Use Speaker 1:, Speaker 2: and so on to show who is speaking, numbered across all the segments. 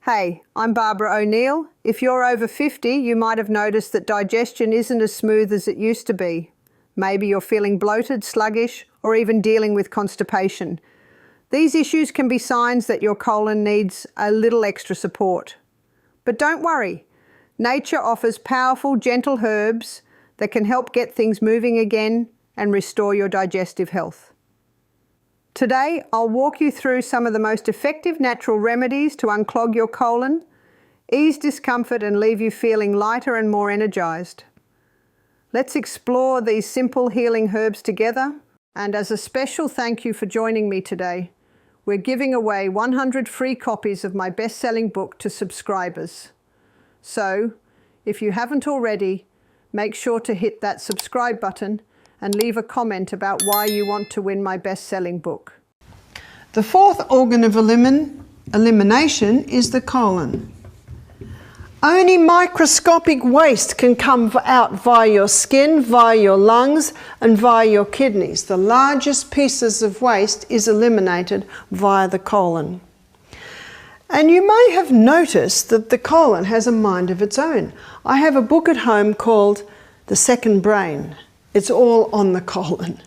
Speaker 1: Hey, I'm Barbara O'Neill. If you're over 50, you might have noticed that digestion isn't as smooth as it used to be. Maybe you're feeling bloated, sluggish, or even dealing with constipation. These issues can be signs that your colon needs a little extra support. But don't worry. Nature offers powerful, gentle herbs that can help get things moving again and restore your digestive health. Today, I'll walk you through some of the most effective natural remedies to unclog your colon, ease discomfort and leave you feeling lighter and more energized. Let's explore these simple healing herbs together, and as a special thank you for joining me today, we're giving away 100 free copies of my best-selling book to subscribers. So, if you haven't already, make sure to hit that subscribe button and leave a comment about why you want to win my best-selling book. The fourth organ of elimination is the colon. Only microscopic waste can come out via your skin, via your lungs, and via your kidneys. The largest pieces of waste is eliminated via the colon. And you may have noticed that the colon has a mind of its own. I have a book at home called The Second Brain. It's all on the colon.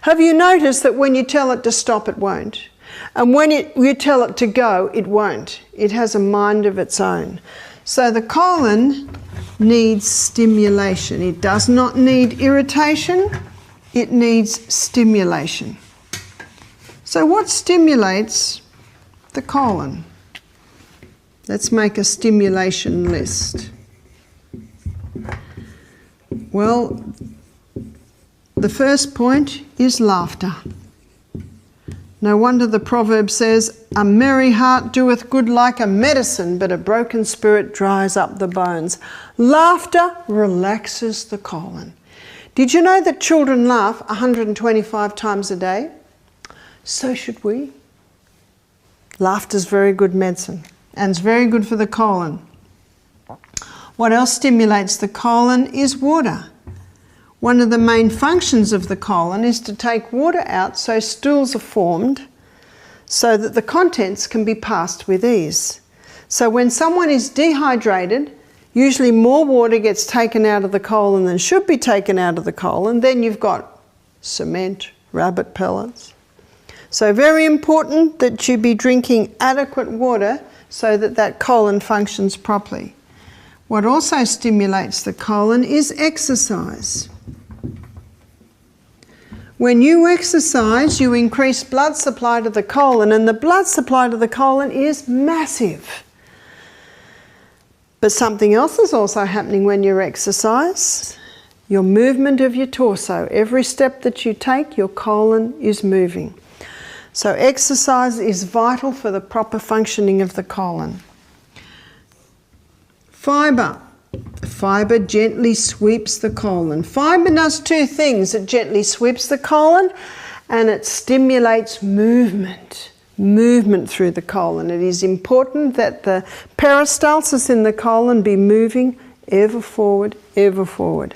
Speaker 1: Have you noticed that when you tell it to stop, it won't? And when you tell it to go, it won't. It has a mind of its own. So the colon needs stimulation. It does not need irritation. It needs stimulation. So what stimulates the colon? Let's make a stimulation list. Well, the first point is laughter. No wonder the proverb says, "A merry heart doeth good like a medicine, but a broken spirit dries up the bones." Laughter relaxes the colon. Did you know that children laugh 125 times a day? So should we. Laughter is very good medicine, and it's very good for the colon. What else stimulates the colon is water. One of the main functions of the colon is to take water out so stools are formed so that the contents can be passed with ease. So when someone is dehydrated, usually more water gets taken out of the colon than should be taken out of the colon. Then you've got cement, rabbit pellets. So very important that you be drinking adequate water so that that colon functions properly. What also stimulates the colon is exercise. When you exercise, you increase blood supply to the colon, and the blood supply to the colon is massive. But something else is also happening when you exercise. Your movement of your torso. Every step that you take, your colon is moving. So exercise is vital for the proper functioning of the colon. Fibre. Fibre gently sweeps the colon. Fibre does two things. It gently sweeps the colon and it stimulates movement through the colon. It is important that the peristalsis in the colon be moving ever forward, ever forward.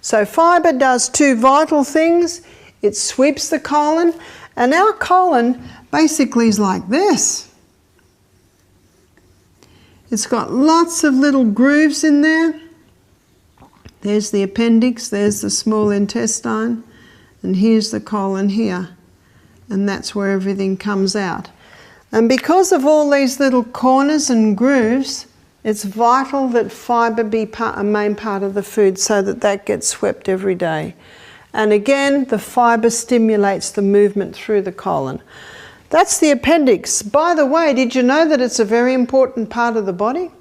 Speaker 1: So fibre does two vital things. It sweeps the colon, and our colon basically is like this. It's got lots of little grooves in there. There's the appendix, there's the small intestine, and here's the colon here. And that's where everything comes out. And because of all these little corners and grooves, it's vital that fibre be a main part of the food so that that gets swept every day. And again, the fibre stimulates the movement through the colon. That's the appendix. By the way, did you know that it's a very important part of the body?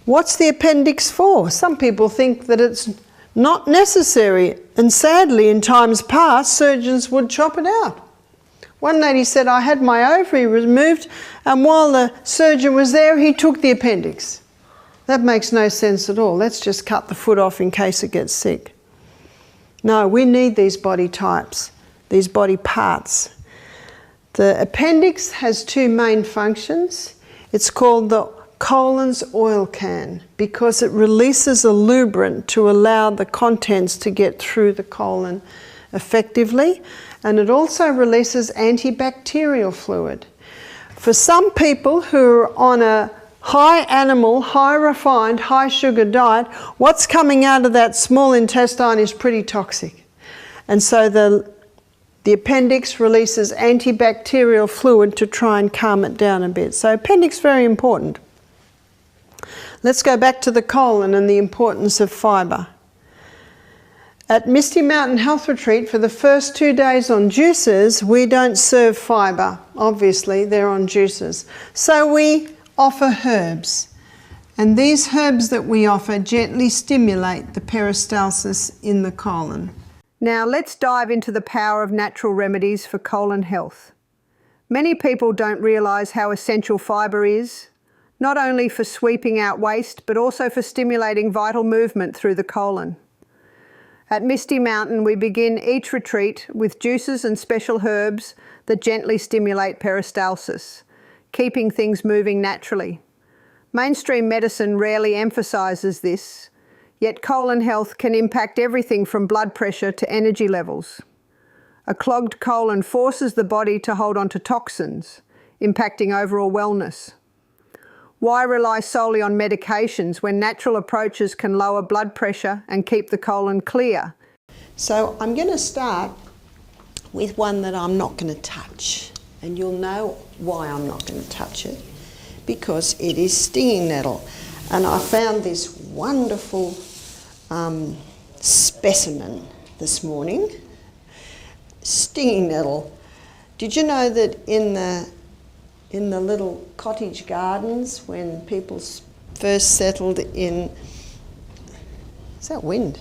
Speaker 1: What's the appendix for? Some people think that it's not necessary, and sadly, in times past, surgeons would chop it out. One lady said, "I had my ovary removed, and while the surgeon was there, he took the appendix." That makes no sense at all. Let's just cut the foot off in case it gets sick. No, we need these body types, these body parts. The appendix has two main functions. It's called the colon's oil can because it releases a lubricant to allow the contents to get through the colon effectively, and it also releases antibacterial fluid. For some people who are on a high animal, high refined, high sugar diet, what's coming out of that small intestine is pretty toxic. And so the appendix releases antibacterial fluid to try and calm it down a bit. So appendix very important. Let's go back to the colon and the importance of fibre. At Misty Mountain Health Retreat, for the first 2 days on juices, we don't serve fibre. Obviously, they're on juices. So we offer herbs. And these herbs that we offer gently stimulate the peristalsis in the colon. Now let's dive into the power of natural remedies for colon health. Many people don't realise how essential fibre is, not only for sweeping out waste, but also for stimulating vital movement through the colon. At Misty Mountain, we begin each retreat with juices and special herbs that gently stimulate peristalsis, keeping things moving naturally. Mainstream medicine rarely emphasises this, yet colon health can impact everything from blood pressure to energy levels. A clogged colon forces the body to hold on to toxins, impacting overall wellness. Why rely solely on medications when natural approaches can lower blood pressure and keep the colon clear? So I'm going to start with one that I'm not going to touch. And you'll know why I'm not going to touch it. Because it is stinging nettle. And I found this wonderful specimen this morning. Stinging nettle. Did you know that in the little cottage gardens when people first settled in, is that wind?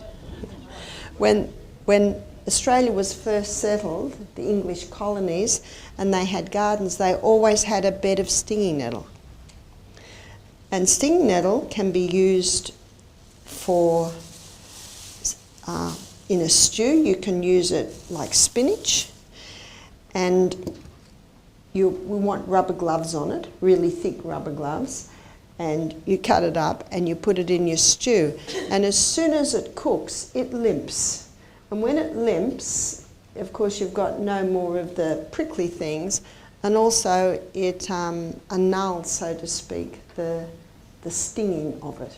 Speaker 1: When Australia was first settled, the English colonies, and they had gardens, they always had a bed of stinging nettle. And stinging nettle can be used for, in a stew. You can use it like spinach, and we want rubber gloves on it, really thick rubber gloves, and you cut it up and you put it in your stew. And as soon as it cooks, it limps. And when it limps, of course, you've got no more of the prickly things, and also it annuls, so to speak, the stinging of it.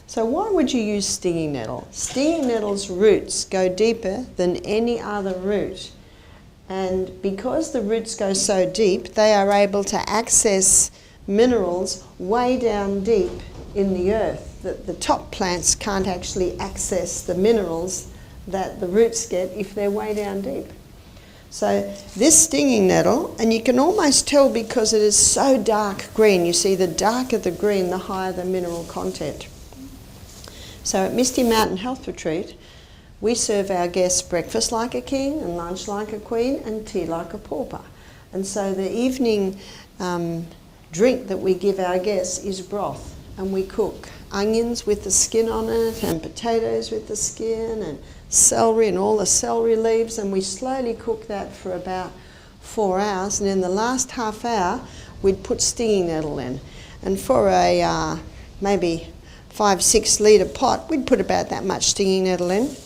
Speaker 1: So why would you use stinging nettle? Stinging nettle's roots go deeper than any other root. And because the roots go so deep, they are able to access minerals way down deep in the earth. The top plants can't actually access the minerals that the roots get if they're way down deep. So this stinging nettle, and you can almost tell because it is so dark green. You see, the darker the green, the higher the mineral content. So at Misty Mountain Health Retreat, we serve our guests breakfast like a king and lunch like a queen and tea like a pauper. And so the evening drink that we give our guests is broth. And we cook onions with the skin on it and potatoes with the skin and celery and all the celery leaves. And we slowly cook that for about 4 hours. And in the last half hour, we'd put stinging nettle in. And for a maybe 5-6 litre pot, we'd put about that much stinging nettle in.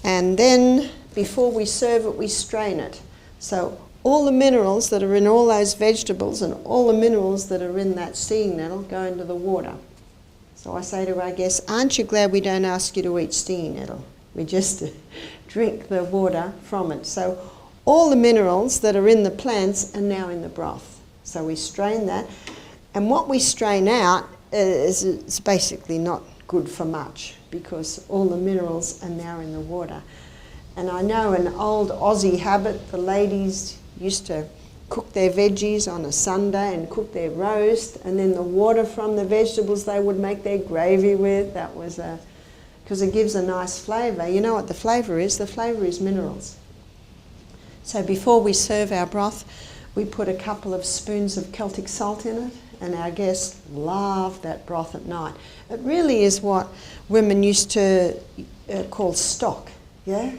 Speaker 1: And then before we serve it, we strain it. So all the minerals that are in all those vegetables and all the minerals that are in that stinging nettle go into the water. So I say to our guests, aren't you glad we don't ask you to eat stinging nettle? We just drink the water from it. So all the minerals that are in the plants are now in the broth. So we strain that. And what we strain out is basically not good for much, because all the minerals are now in the water. And I know an old Aussie habit, the ladies used to cook their veggies on a Sunday and cook their roast, and then the water from the vegetables they would make their gravy with. That was because it gives a nice flavour. You know what the flavour is? The flavour is minerals. So before we serve our broth, we put a couple of spoons of Celtic salt in it, and our guests love that broth at night. It really is what women used to call stock, yeah?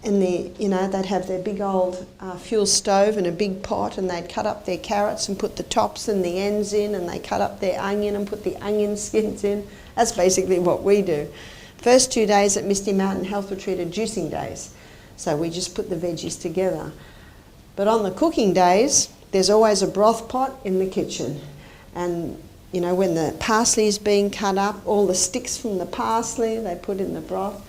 Speaker 1: And they'd have their big old fuel stove and a big pot, and they'd cut up their carrots and put the tops and the ends in, and they cut up their onion and put the onion skins in. That's basically what we do. First 2 days at Misty Mountain Health Retreat are juicing days. So we just put the veggies together. But on the cooking days,
Speaker 2: there's always a broth pot in the kitchen. And, you know, when the parsley is being cut up, all the sticks from the parsley they put in the broth,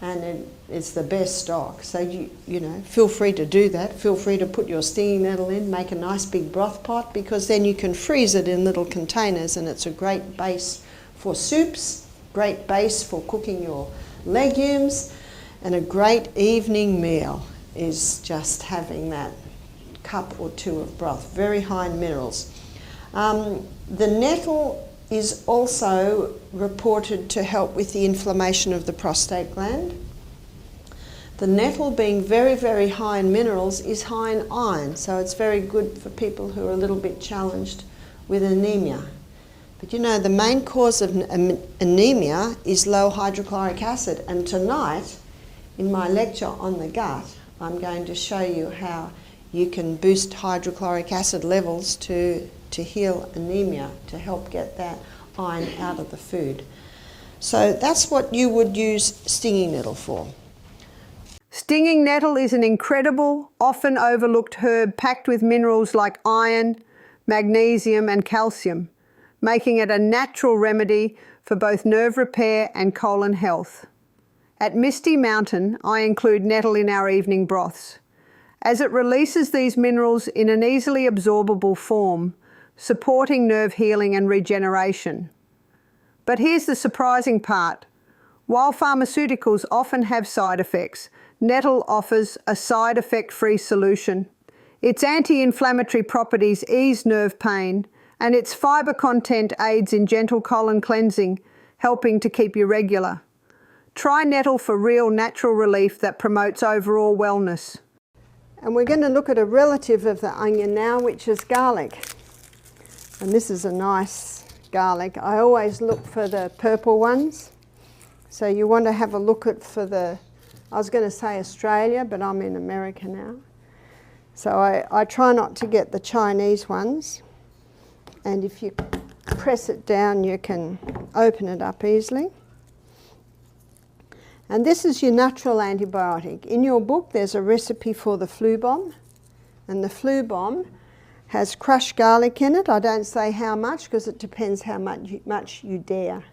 Speaker 2: and it's the best stock. So, you know, feel free to do that. Feel free to put your stinging nettle in, make a nice big broth pot, because then you can freeze it in little containers, and it's a great base for soups, great base for cooking your legumes, and a great evening meal is just having that cup or two of broth, very high in minerals. The nettle is also reported to help with the inflammation of the prostate gland. The nettle, being very, very high in minerals, is high in iron, so it's very good for people who are a little bit challenged with anemia. But you know, the main cause of anemia is low hydrochloric acid, and tonight in my lecture on the gut I'm going to show you how you can boost hydrochloric acid levels to heal anemia, to help get that iron out of the food. So that's what you would use stinging nettle for.
Speaker 1: Stinging nettle is an incredible, often overlooked herb packed with minerals like iron, magnesium and calcium, making it a natural remedy for both nerve repair and colon health. At Misty Mountain, I include nettle in our evening broths, as it releases these minerals in an easily absorbable form, supporting nerve healing and regeneration. But here's the surprising part. While pharmaceuticals often have side effects, nettle offers a side effect-free solution. Its anti-inflammatory properties ease nerve pain, and its fibre content aids in gentle colon cleansing, helping to keep you regular. Try nettle for real natural relief that promotes overall wellness. And we're going to look at a relative of the onion now, which is garlic. And this is a nice garlic. I always look for the purple ones. So you want to have a look at for the, I was going to say Australia, but I'm in America now. So I try not to get the Chinese ones. And if you press it down, you can open it up easily. And this is your natural antibiotic. In your book, there's a recipe for the flu bomb. And the flu bomb has crushed garlic in it. I don't say how much because it depends how much you dare.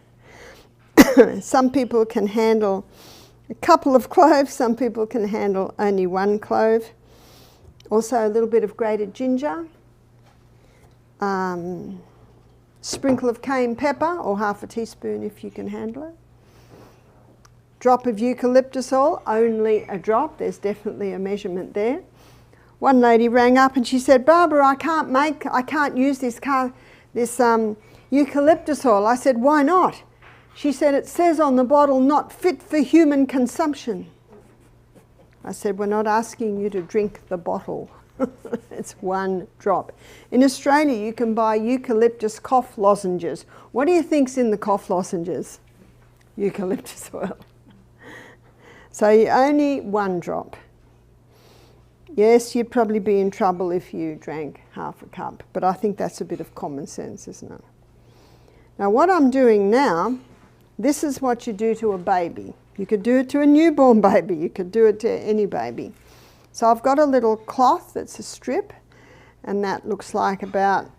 Speaker 1: Some people can handle a couple of cloves, some people can handle only one clove. Also a little bit of grated ginger, sprinkle of cayenne pepper, or half a teaspoon if you can handle it. Drop of eucalyptus oil, only a drop, there's definitely a measurement there. One lady rang up and she said, Barbara, I can't use this eucalyptus oil. I said, why not? She said, it says on the bottle, not fit for human consumption. I said, we're not asking you to drink the bottle. It's one drop. In Australia, you can buy eucalyptus cough lozenges. What do you think's in the cough lozenges? Eucalyptus oil. So only one drop. Yes, you'd probably be in trouble if you drank half a cup, but I think that's a bit of common sense, isn't it? Now what I'm doing now, this is what you do to a baby. You could do it to a newborn baby, you could do it to any baby. So I've got a little cloth that's a strip, and that looks like about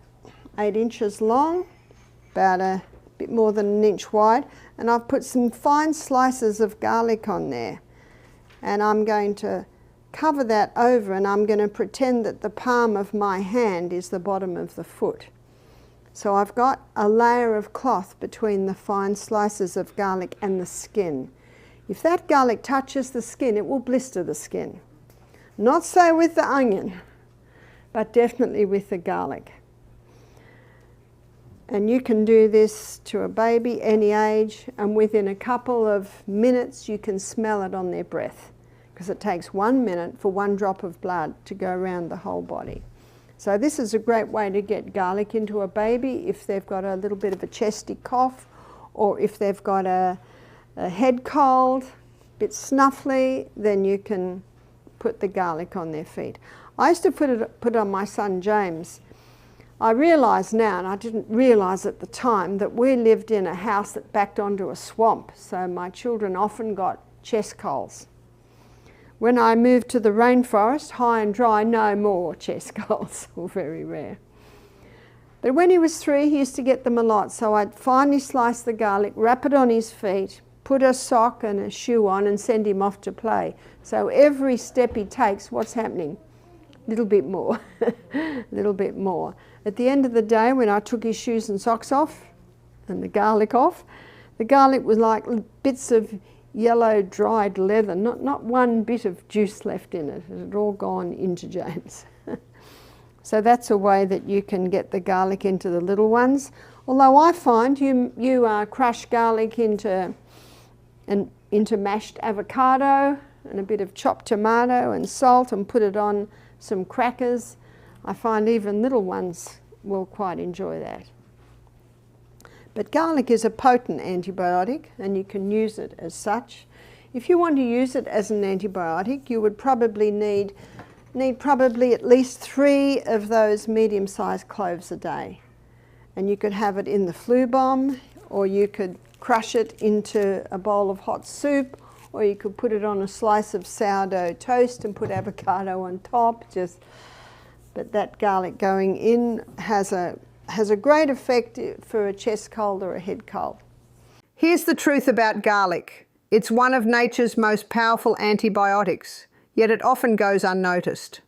Speaker 1: 8 inches long, about a bit more than an inch wide, and I've put some fine slices of garlic on there. And I'm going to cover that over, and I'm going to pretend that the palm of my hand is the bottom of the foot. So I've got a layer of cloth between the fine slices of garlic and the skin. If that garlic touches the skin, it will blister the skin. Not so with the onion, but definitely with the garlic. And you can do this to a baby any age, and within a couple of minutes you can smell it on their breath, because it takes 1 minute for 1 drop of blood to go around the whole body. So this is a great way to get garlic into a baby if they've got a little bit of a chesty cough, or if they've got a head cold, a bit snuffly, then you can put the garlic on their feet. I used to put it on my son James. I realise now, and I didn't realise at the time, that we lived in a house that backed onto a swamp, so my children often got chest colds.
Speaker 2: When I moved to the rainforest, high and dry, no more chest colds, or very rare. But when he was 3, he used to get them a lot, so I'd finely slice the garlic, wrap it on his feet, put a sock and a shoe on and send him off to play. So every step he takes, what's happening? A little bit more, a little bit more. At the end of the day, when I took his shoes and socks off and the garlic off, the garlic was like bits of yellow dried leather, not one bit of juice left in it. It had all gone into James. So that's a way that you can get the garlic into the little ones. Although I find you crush garlic into mashed avocado and a bit of chopped tomato and salt and put it on some crackers. I find even little ones will quite enjoy that. But garlic is a potent antibiotic and you can use it as such. If you want to use it as an antibiotic, you would probably need probably at least 3 of those medium-sized cloves a day. And you could have it in the flu bomb, or you could crush it into a bowl of hot soup, or you could put it on a slice of sourdough toast and put avocado on top. But that garlic going in has a great effect for a chest cold or a head cold.
Speaker 1: Here's the truth about garlic. It's one of nature's most powerful antibiotics, yet it often goes unnoticed.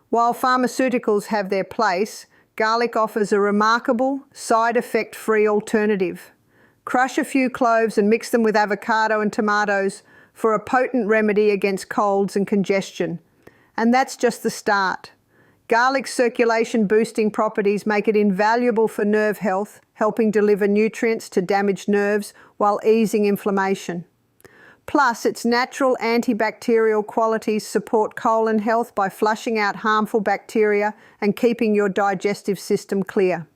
Speaker 1: While pharmaceuticals have their place, garlic offers a remarkable, side effect-free alternative. Crush a few cloves and mix them with avocado and tomatoes for a potent remedy against colds and congestion. And that's just the start. Garlic's circulation-boosting properties make it invaluable for nerve health, helping deliver nutrients to damaged nerves while easing inflammation. Plus, its natural antibacterial qualities support colon health by flushing out harmful bacteria and keeping your digestive system clear.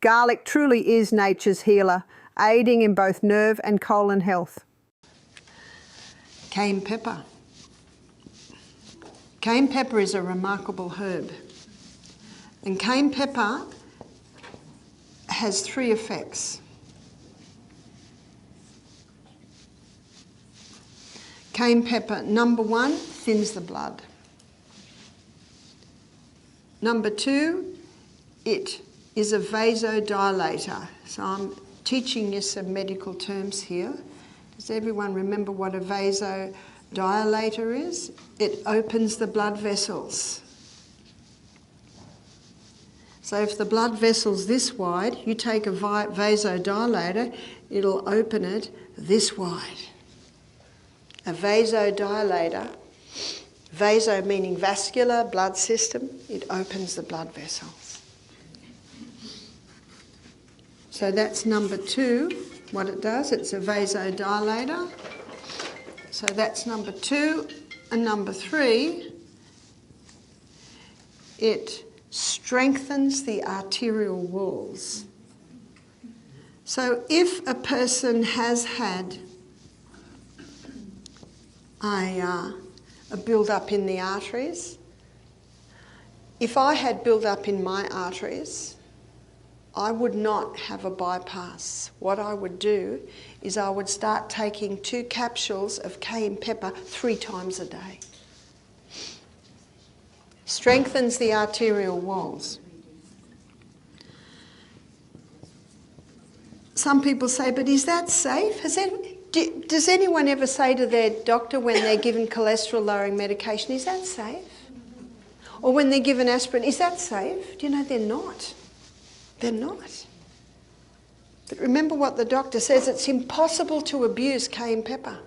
Speaker 1: Garlic truly is nature's healer, aiding in both nerve and colon health.
Speaker 2: Cayenne pepper. Cayenne pepper is a remarkable herb. And cayenne pepper has 3 effects. Cayenne pepper, number 1, thins the blood. Number 2, it is a vasodilator. So I'm teaching you some medical terms here. Does everyone remember what a vasodilator is? It opens the blood vessels. So if the blood vessel's this wide, you take a vasodilator, it'll open it this wide. A vasodilator, vaso meaning vascular, blood system, it opens the blood vessels. So that's number 2, what it does, it's a vasodilator. So that's number 2. And number 3, it strengthens the arterial walls. So if a person has had a build-up in the arteries, if I had build-up in my arteries, I would not have a bypass. What I would do is I would start taking 2 capsules of cayenne pepper 3 times a day. Strengthens the arterial walls. Some people say, but is that safe? Does anyone ever say to their doctor when they're given cholesterol-lowering medication, is that safe? Or when they're given aspirin, is that safe? Do you know, they're not. They're not. But remember what the doctor says, it's impossible to abuse cayenne pepper.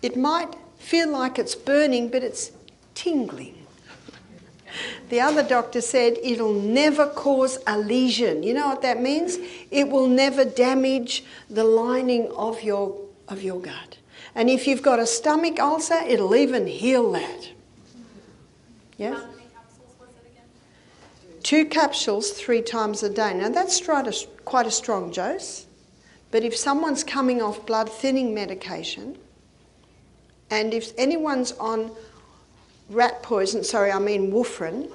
Speaker 2: It might feel like it's burning, but it's tingling. The other doctor said it'll never cause a lesion. You know what that means? It will never damage the lining of your gut. And if you've got a stomach ulcer, it'll even heal that. Yeah?
Speaker 3: How many capsules was it again?
Speaker 2: 2 capsules 3 times a day. Now that's quite a strong dose. But if someone's coming off blood thinning medication, and if anyone's on warfarin,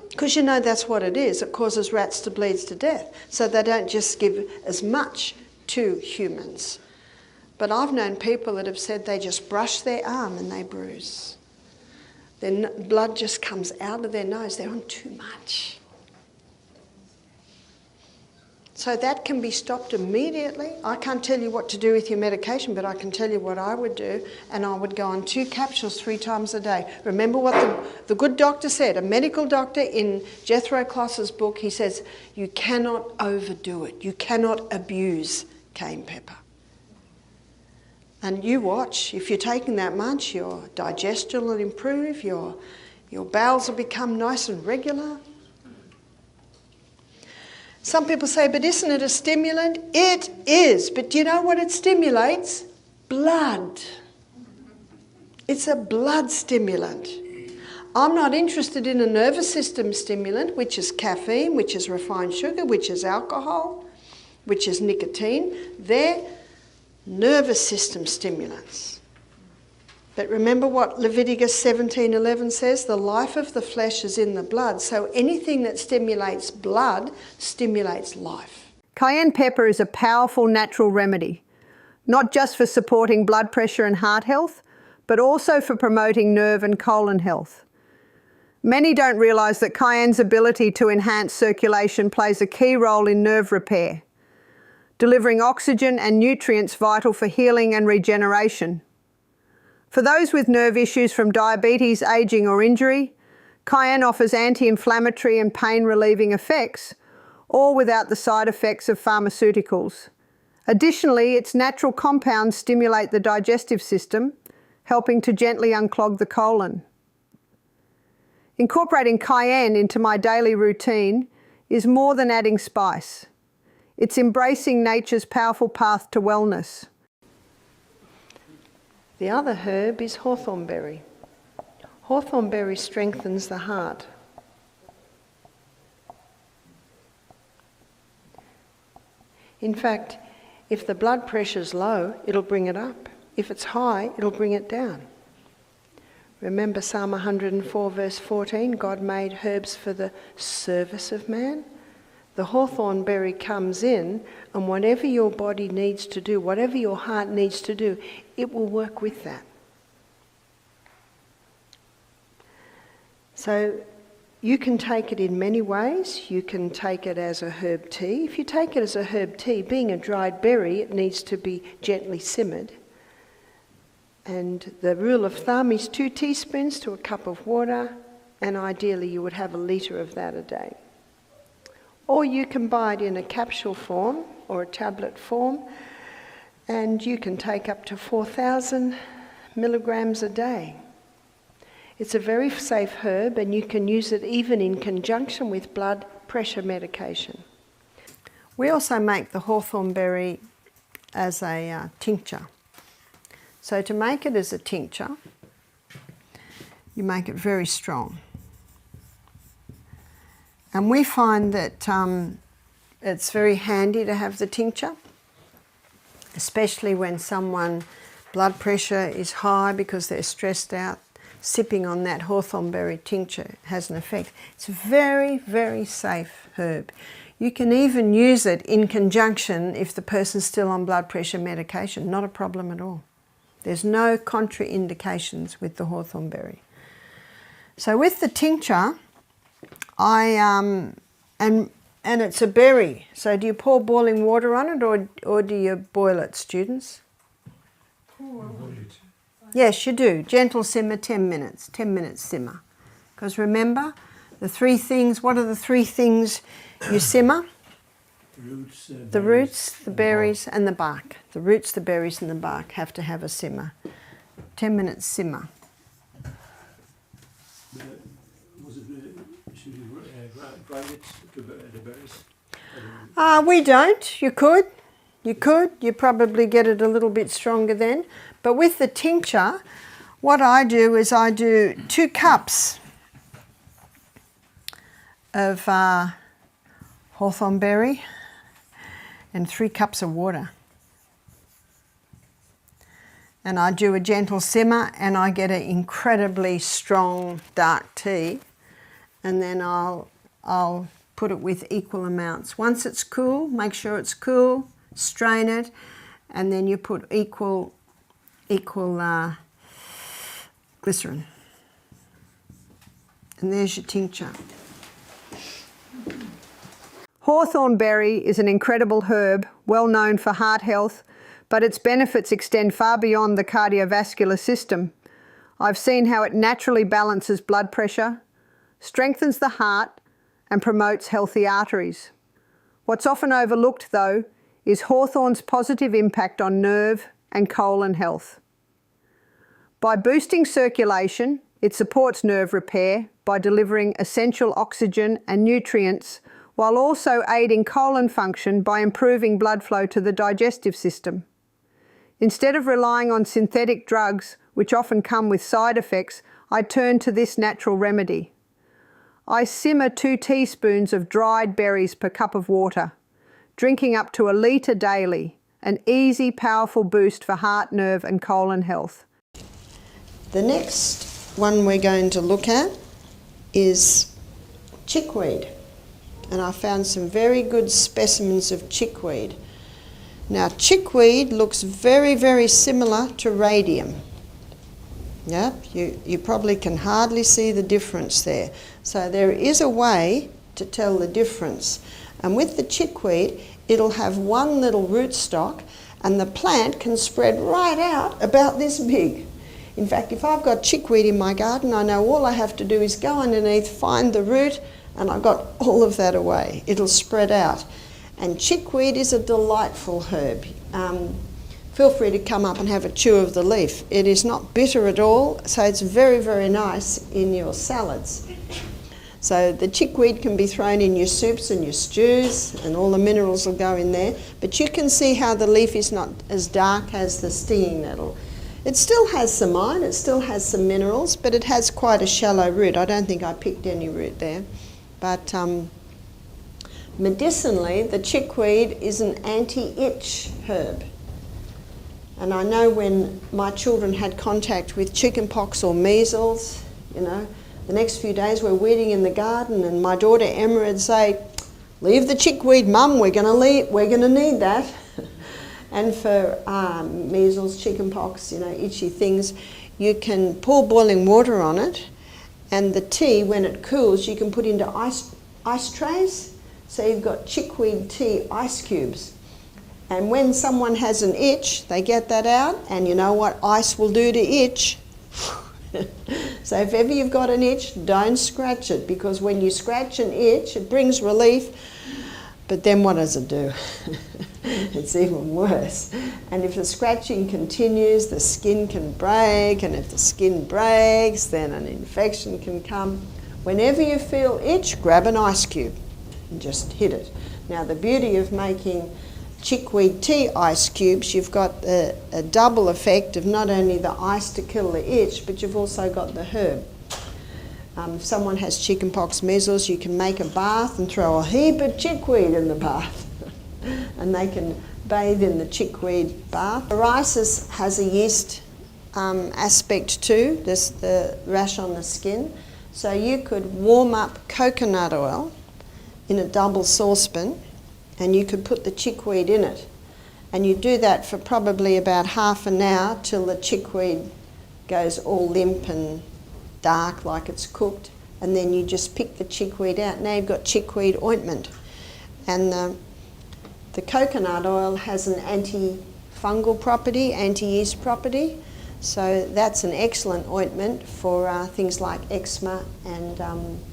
Speaker 2: because you know that's what it is. It causes rats to bleed to death. So they don't just give as much to humans. But I've known people that have said they just brush their arm and they bruise. Their blood just comes out of their nose. They're on too much. So that can be stopped immediately. I can't tell you what to do with your medication, but I can tell you what I would do, and I would go on 2 capsules 3 times a day. Remember what the good doctor said, a medical doctor in Jethro Kloss's book, he says, you cannot overdo it. You cannot abuse cayenne pepper. And you watch, if you're taking that much, your digestion will improve, your bowels will become nice and regular. Some people say, but isn't it a stimulant? It is, but do you know what it stimulates? Blood. It's a blood stimulant. I'm not interested in a nervous system stimulant, which is caffeine, which is refined sugar, which is alcohol, which is nicotine. They're nervous system stimulants. But remember what Leviticus 17:11 says, the life of the flesh is in the blood. So anything that stimulates blood stimulates life.
Speaker 1: Cayenne pepper is a powerful natural remedy, not just for supporting blood pressure and heart health, but also for promoting nerve and colon health. Many don't realise that cayenne's ability to enhance circulation plays a key role in nerve repair, delivering oxygen and nutrients vital for healing and regeneration. For those with nerve issues from diabetes, ageing or injury, cayenne offers anti-inflammatory and pain-relieving effects, all without the side effects of pharmaceuticals. Additionally, its natural compounds stimulate the digestive system, helping to gently unclog the colon. Incorporating cayenne into my daily routine is more than adding spice. It's embracing nature's powerful path to wellness.
Speaker 2: The other herb is hawthorn berry. Hawthorn berry strengthens the heart. In fact, if the blood pressure's low, it'll bring it up. If it's high, it'll bring it down. Remember Psalm 104 verse 14, God made herbs for the service of man. The hawthorn berry comes in, and whatever your body needs to do, whatever your heart needs to do, it will work with that. So you can take it in many ways. You can take it as a herb tea. If you take it as a herb tea, being a dried berry, it needs to be gently simmered. And the rule of thumb is 2 teaspoons to a cup of water, and ideally you would have a litre of that a day. Or you can buy it in a capsule form or a tablet form, and you can take up to 4,000 milligrams a day. It's a very safe herb, and you can use it even in conjunction with blood pressure medication. We also make the hawthorn berry as a tincture. So to make it as a tincture, you make it very strong. And we find that it's very handy to have the tincture, especially when someone's blood pressure is high because they're stressed out. Sipping on that hawthorn berry tincture has an effect. It's a very, very safe herb. You can even use it in conjunction if the person's still on blood pressure medication. Not a problem at all. There's no contraindications with the hawthorn berry. So with the tincture, and it's a berry. So do you pour boiling water on it, or do you boil it, students? Yes, you do. Gentle simmer, 10 minutes. 10 minutes simmer. Because remember, the 3 things, what are the 3 things you simmer? The roots, the berries and the bark. The roots, the berries and the bark have to have a simmer. 10 minutes simmer.
Speaker 3: Should you grind it to the berries?
Speaker 2: We don't. You could. You could. You probably get it a little bit stronger then. But with the tincture, what I do is I do 2 cups of hawthorn berry and 3 cups of water. And I do a gentle simmer, and I get an incredibly strong dark tea. And then I'll put it with equal amounts. Once it's cool, make sure it's cool, strain it, and then you put equal glycerin. And there's your tincture.
Speaker 1: Hawthorn berry is an incredible herb, well known for heart health, but its benefits extend far beyond the cardiovascular system. I've seen how it naturally balances blood pressure, strengthens the heart, and promotes healthy arteries. What's often overlooked, though, is hawthorn's positive impact on nerve and colon health. By boosting circulation, it supports nerve repair by delivering essential oxygen and nutrients, while also aiding colon function by improving blood flow to the digestive system. Instead of relying on synthetic drugs, which often come with side effects, I turn to this natural remedy. I simmer 2 teaspoons of dried berries per cup of water, drinking up to 1 litre daily, an easy, powerful boost for heart, nerve and colon health.
Speaker 2: The next one we're going to look at is chickweed. And I found some very good specimens of chickweed. Now, chickweed looks very, very similar to radium. Yeah, you probably can hardly see the difference there. So there is a way to tell the difference. And with the chickweed, it'll have one little rootstock, and the plant can spread right out about this big. In fact, if I've got chickweed in my garden, I know all I have to do is go underneath, find the root, and I've got all of that away. It'll spread out. And chickweed is a delightful herb. Feel free to come up and have a chew of the leaf. It is not bitter at all, so it's very, very nice in your salads. So the chickweed can be thrown in your soups and your stews, and all the minerals will go in there. But you can see how the leaf is not as dark as the stinging nettle. It still has some iron, it still has some minerals, but it has quite a shallow root. I don't think I picked any root there. But medicinally, the chickweed is an anti-itch herb. And I know when my children had contact with chickenpox or measles, you know, the next few days we're weeding in the garden, and my daughter Emma would say, "Leave the chickweed, Mum, we're going to need that." And for measles, chickenpox, you know, itchy things, you can pour boiling water on it, and the tea, when it cools, you can put into ice trays. So you've got chickweed tea ice cubes. And when someone has an itch, they get that out, and you know what ice will do to itch? So if ever you've got an itch, don't scratch it, because when you scratch an itch, it brings relief, but then what does it do? It's even worse. And if the scratching continues, the skin can break, and if the skin breaks, then an infection can come. Whenever you feel itch, grab an ice cube and just hit it. Now, the beauty of making chickweed tea ice cubes, you've got a double effect of not only the ice to kill the itch, but you've also got the herb. If someone has chickenpox, measles, you can make a bath and throw a heap of chickweed in the bath. And they can bathe in the chickweed bath. Psoriasis has a yeast aspect too. There's the rash on the skin. So you could warm up coconut oil in a double saucepan, and you could put the chickweed in it. And you do that for probably about half an hour till the chickweed goes all limp and dark like it's cooked. And then you just pick the chickweed out. Now you've got chickweed ointment. And the coconut oil has an antifungal property, anti-yeast property. So that's an excellent ointment for things like eczema and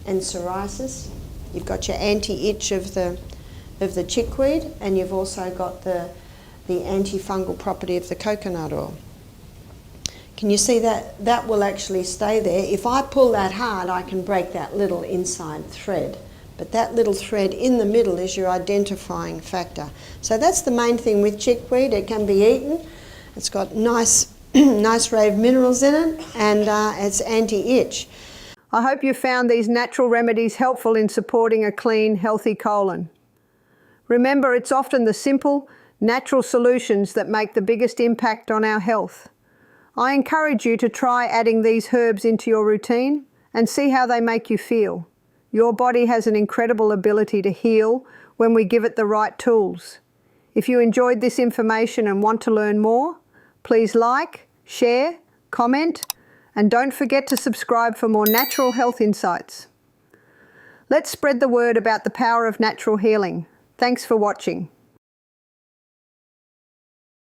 Speaker 2: psoriasis. You've got your anti-itch of the chickweed, and you've also got the antifungal property of the coconut oil. Can you see that? That will actually stay there. If I pull that hard, I can break that little inside thread. But that little thread in the middle is your identifying factor. So that's the main thing with chickweed. It can be eaten. It's got nice array of minerals in it, and it's anti-itch.
Speaker 1: I hope you found these natural remedies helpful in supporting a clean, healthy colon. Remember, it's often the simple, natural solutions that make the biggest impact on our health. I encourage you to try adding these herbs into your routine and see how they make you feel. Your body has an incredible ability to heal when we give it the right tools. If you enjoyed this information and want to learn more, please like, share, comment, and don't forget to subscribe for more natural health insights. Let's spread the word about the power of natural healing. Thanks for watching.